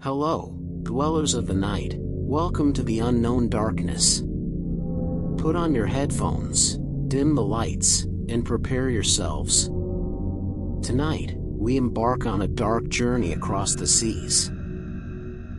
Hello, dwellers of the night, welcome to the unknown darkness. Put on your headphones, dim the lights, and prepare yourselves. Tonight, we embark on a dark journey across the seas.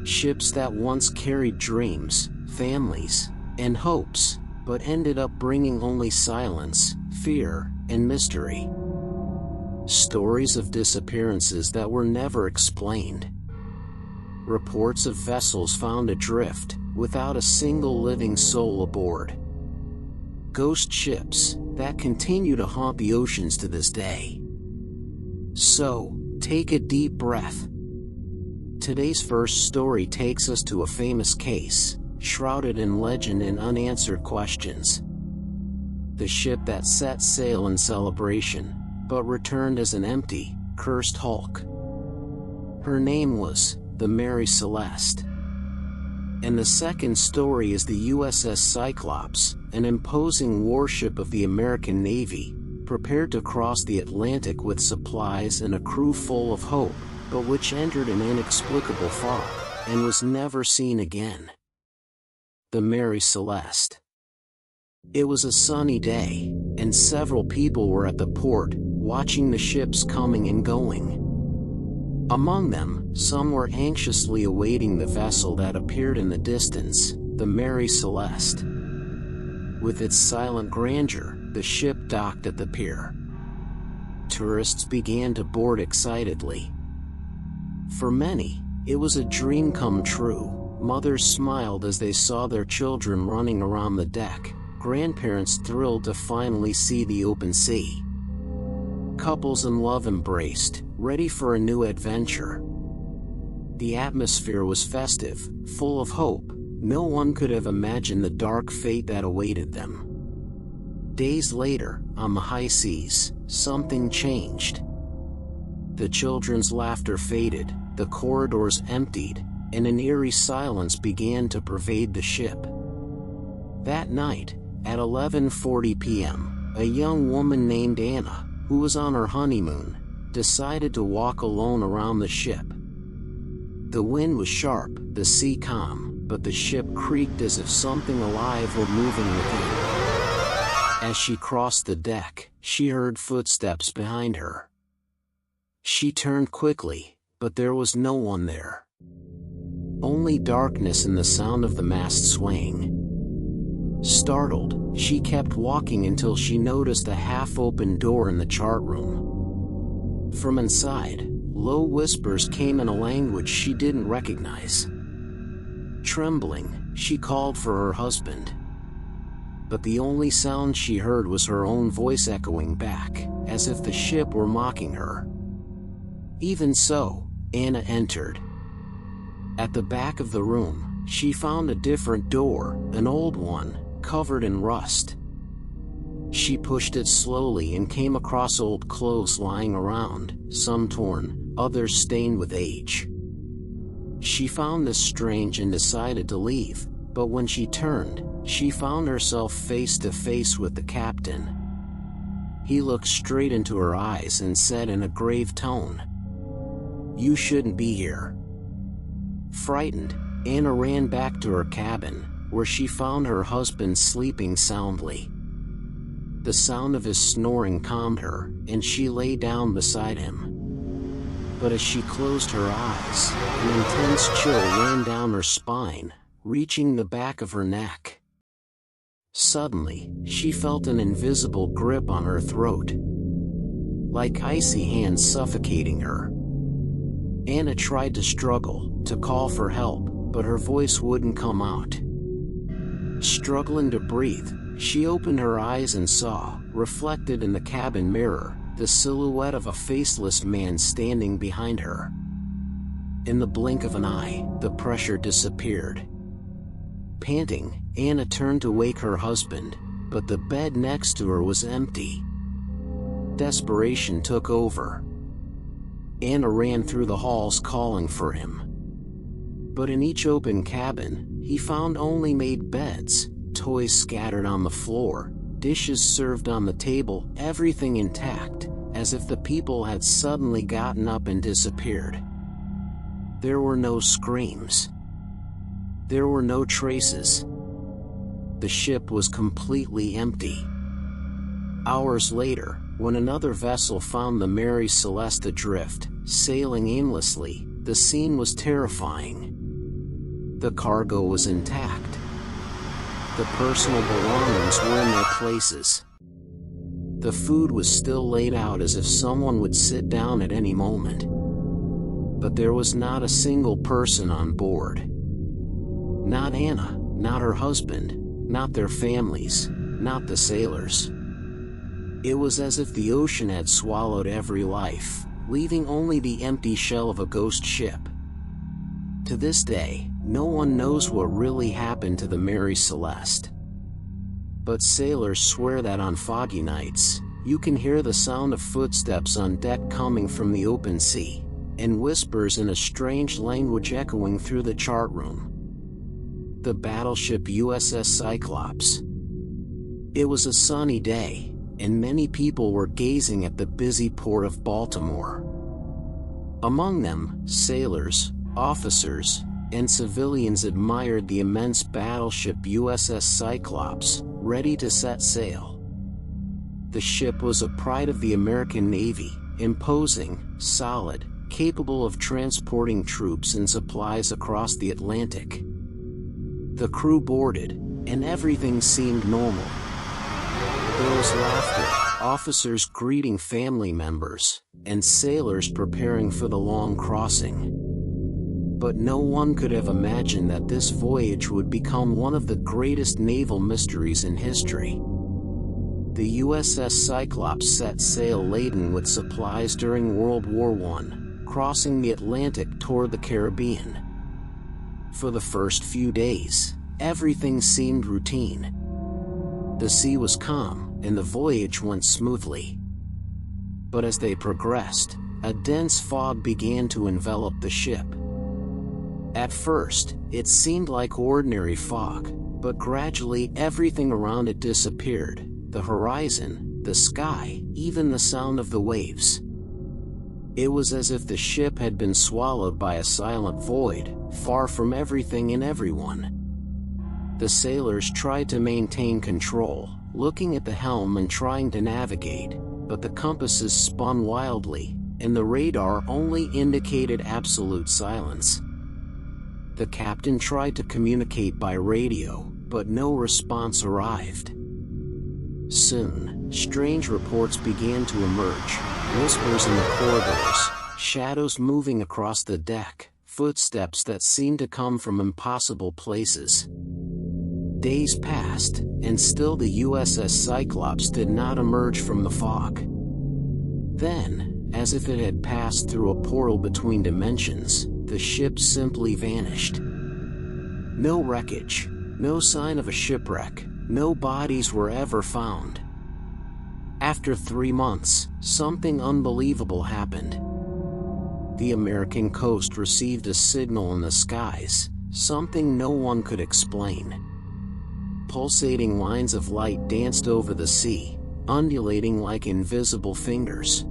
Ships that once carried dreams, families, and hopes, but ended up bringing only silence, fear, and mystery. Stories of disappearances that were never explained. Reports of vessels found adrift, without a single living soul aboard. Ghost ships that continue to haunt the oceans to this day. So, take a deep breath. Today's first story takes us to a famous case, shrouded in legend and unanswered questions. The ship that set sail in celebration, but returned as an empty, cursed hulk. Her name was the Mary Celeste. And the second story is the USS Cyclops, an imposing warship of the American Navy, prepared to cross the Atlantic with supplies and a crew full of hope, but which entered an inexplicable fog, and was never seen again. The Mary Celeste. It was a sunny day, and several people were at the port, watching the ships coming and going. Among them, some were anxiously awaiting the vessel that appeared in the distance, the Mary Celeste. With its silent grandeur, the ship docked at the pier. Tourists began to board excitedly. For many, it was a dream come true. Mothers smiled as they saw their children running around the deck, grandparents thrilled to finally see the open sea. Couples in love embraced, ready for a new adventure. The atmosphere was festive, full of hope. No one could have imagined the dark fate that awaited them. Days later, on the high seas, something changed. The children's laughter faded, the corridors emptied, and an eerie silence began to pervade the ship. That night, at 11:40 p.m., a young woman named Anna, who was on her honeymoon, decided to walk alone around the ship. The wind was sharp, the sea calm, but the ship creaked as if something alive were moving within. As she crossed the deck, she heard footsteps behind her. She turned quickly, but there was no one there. Only darkness and the sound of the mast swaying. Startled, she kept walking until she noticed a half-open door in the chart room. From inside, low whispers came in a language she didn't recognize. Trembling, she called for her husband. But the only sound she heard was her own voice echoing back, as if the ship were mocking her. Even so, Anna entered. At the back of the room, she found a different door, an old one, covered in rust. She pushed it slowly and came across old clothes lying around, some torn, others stained with age. She found this strange and decided to leave, but when she turned, she found herself face to face with the captain. He looked straight into her eyes and said in a grave tone, "You shouldn't be here." Frightened, Anna ran back to her cabin, where she found her husband sleeping soundly. The sound of his snoring calmed her, and she lay down beside him. But as she closed her eyes, an intense chill ran down her spine, reaching the back of her neck. Suddenly, she felt an invisible grip on her throat, like icy hands suffocating her. Anna tried to struggle, to call for help, but her voice wouldn't come out. Struggling to breathe, she opened her eyes and saw, reflected in the cabin mirror, the silhouette of a faceless man standing behind her. In the blink of an eye, the pressure disappeared. Panting, Anna turned to wake her husband, but the bed next to her was empty. Desperation took over. Anna ran through the halls calling for him. But in each open cabin, he found only made beds, toys scattered on the floor, dishes served on the table, everything intact, as if the people had suddenly gotten up and disappeared. There were no screams. There were no traces. The ship was completely empty. Hours later, when another vessel found the Mary Celeste adrift, sailing aimlessly, the scene was terrifying. The cargo was intact. The personal belongings were in their places. The food was still laid out as if someone would sit down at any moment. But there was not a single person on board. Not Anna, not her husband, not their families, not the sailors. It was as if the ocean had swallowed every life, leaving only the empty shell of a ghost ship. To this day, no one knows what really happened to the Mary Celeste. But sailors swear that on foggy nights, you can hear the sound of footsteps on deck coming from the open sea, and whispers in a strange language echoing through the chart room. The battleship USS Cyclops. It was a sunny day, and many people were gazing at the busy port of Baltimore. Among them, sailors, officers, and civilians admired the immense battleship USS Cyclops, ready to set sail. The ship was a pride of the American Navy, imposing, solid, capable of transporting troops and supplies across the Atlantic. The crew boarded, and everything seemed normal. There was laughter, officers greeting family members, and sailors preparing for the long crossing. But no one could have imagined that this voyage would become one of the greatest naval mysteries in history. The USS Cyclops set sail laden with supplies during World War I, crossing the Atlantic toward the Caribbean. For the first few days, everything seemed routine. The sea was calm, and the voyage went smoothly. But as they progressed, a dense fog began to envelop the ship. At first, it seemed like ordinary fog, but gradually everything around it disappeared: the horizon, the sky, even the sound of the waves. It was as if the ship had been swallowed by a silent void, far from everything and everyone. The sailors tried to maintain control, looking at the helm and trying to navigate, but the compasses spun wildly, and the radar only indicated absolute silence. The captain tried to communicate by radio, but no response arrived. Soon, strange reports began to emerge: whispers in the corridors, shadows moving across the deck, footsteps that seemed to come from impossible places. Days passed, and still the USS Cyclops did not emerge from the fog. Then, as if it had passed through a portal between dimensions, the ship simply vanished. No wreckage, no sign of a shipwreck, no bodies were ever found. After 3 months, something unbelievable happened. The American coast received a signal in the skies, something no one could explain. Pulsating lines of light danced over the sea, undulating like invisible fingers.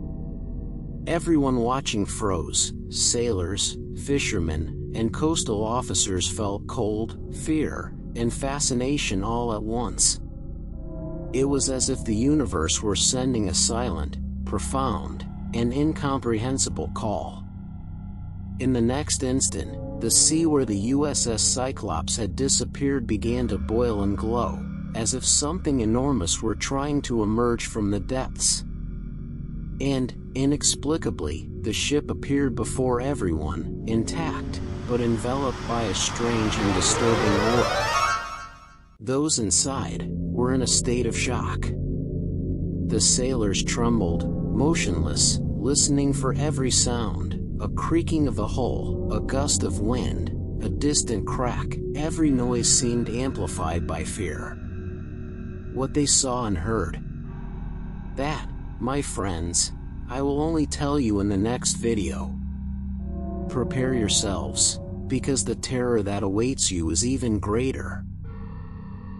Everyone watching froze: sailors, fishermen, and coastal officers felt cold, fear, and fascination all at once. It was as if the universe were sending a silent, profound, and incomprehensible call. In the next instant, the sea where the USS Cyclops had disappeared began to boil and glow, as if something enormous were trying to emerge from the depths. And, inexplicably, the ship appeared before everyone, intact, but enveloped by a strange and disturbing aura. Those inside were in a state of shock. The sailors trembled, motionless, listening for every sound: a creaking of the hull, a gust of wind, a distant crack. Every noise seemed amplified by fear. What they saw and heard, that, my friends, I will only tell you in the next video. Prepare yourselves, because the terror that awaits you is even greater.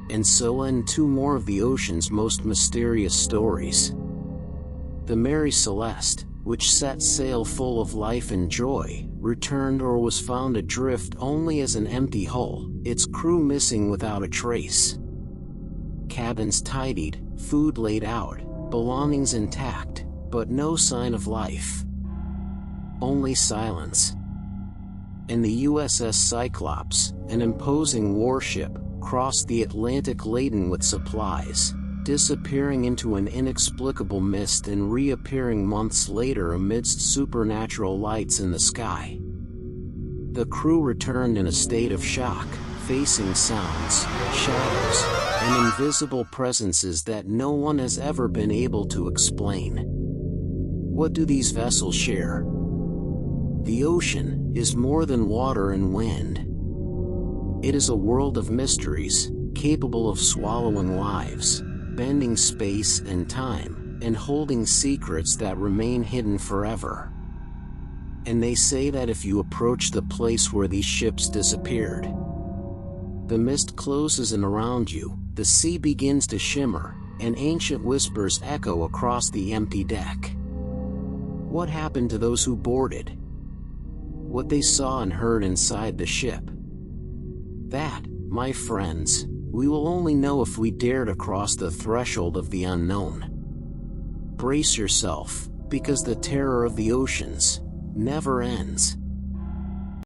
And so end 2 more of the ocean's most mysterious stories. The Mary Celeste, which set sail full of life and joy, returned or was found adrift only as an empty hull, its crew missing without a trace. Cabins tidied, food laid out, belongings intact, but no sign of life. Only silence. And the USS Cyclops, an imposing warship, crossed the Atlantic laden with supplies, disappearing into an inexplicable mist and reappearing months later amidst supernatural lights in the sky. The crew returned in a state of shock, facing sounds, shadows, and invisible presences that no one has ever been able to explain. What do these vessels share? The ocean is more than water and wind. It is a world of mysteries, capable of swallowing lives, bending space and time, and holding secrets that remain hidden forever. And they say that if you approach the place where these ships disappeared, the mist closes in around you, the sea begins to shimmer, and ancient whispers echo across the empty deck. What happened to those who boarded? What they saw and heard inside the ship? That, my friends, we will only know if we dare to cross the threshold of the unknown. Brace yourself, because the terror of the oceans never ends.